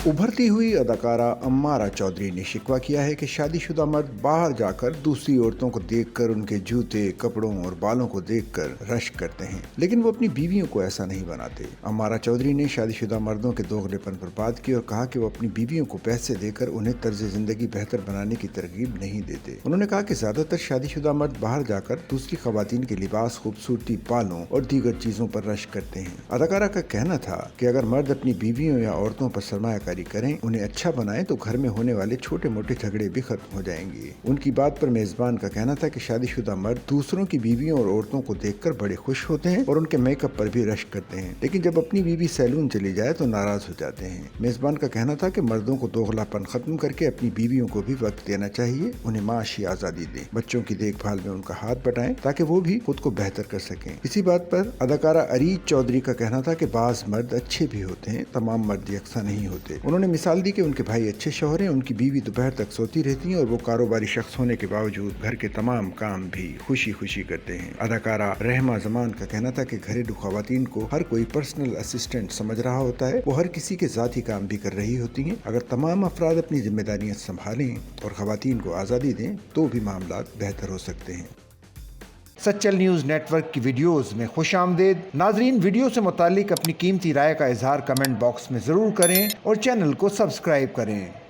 उभरती हुई अदाकारा अम्मारा चौधरी ने शिकवा किया है कि शादीशुदा मर्द बाहर जाकर दूसरी औरतों को देखकर उनके जूते, कपड़ों और बालों को देखकर रश्क करते हैं, लेकिन वो अपनी बीवियों को ऐसा नहीं बनाते। अम्मारा चौधरी ने शादीशुदा मर्दों के दोगलेपन पर बात की और कहा कि वो अपनी बीवियों को पैसे देकर उन्हें तर्ज जिंदगी बेहतर बनाने की तरगीब नहीं देते। उन्होंने कहा कि ज्यादातर शादीशुदा मर्द बाहर जाकर दूसरी खवातीन के लिबास, खूबसूरती, बालों और दीगर चीजों पर रश्क करते हैं। अदाकारा का कहना था कि अगर मर्द अपनी बीवियों या औरतों पर सरमायाकारी करें, उन्हें अच्छा बनाएं, तो घर में होने वाले छोटे मोटे झगड़े भी खत्म हो जाएंगे। उनकी बात पर मेजबान का कहना था कि शादीशुदा मर्द दूसरों की बीवियों और औरतों को देखकर बड़े खुश होते हैं और उनके मेकअप पर भी रश्क करते हैं, लेकिन जब अपनी बीवी सैलून चली जाए तो नाराज हो जाते हैं। मेजबान का कहना था कि मर्दों को दोगलापन खत्म करके अपनी बीवियों को भी वक्त देना चाहिए, उन्हें माशी आजादी दें, बच्चों की देखभाल में उनका हाथ बटाएं ताकि वो भी खुद को बेहतर कर सकें। इसी बात पर अदाकारा अरीज चौधरी का कहना था कि बाज मर्द अच्छे भी होते हैं, तमाम मर्द यकसा नहीं होते। उन्होंने मिसाल दी कि उनके भाई अच्छे शौहर हैं, उनकी बीवी दोपहर तक सोती रहती है और वो कारोबारी शख्स होने के बावजूद घर के तमाम काम भी खुशी खुशी करते हैं। अदाकारा रहमा जमान का कहना था कि घरेलू खवातीन को हर कोई पर्सनल असिस्टेंट समझ रहा होता है, वो हर किसी के ज़ाती काम भी कर रही होती हैं। अगर तमाम अफराद अपनी जिम्मेदारियां संभालें और खवातीन को आज़ादी दें तो भी मामलात बेहतर हो सकते हैं। सच्चल न्यूज़ नेटवर्क की वीडियोस में खुश आमदेद। नाजरीन, वीडियो से मुतालिक अपनी कीमती राय का इजहार कमेंट बॉक्स में ज़रूर करें और चैनल को सब्सक्राइब करें।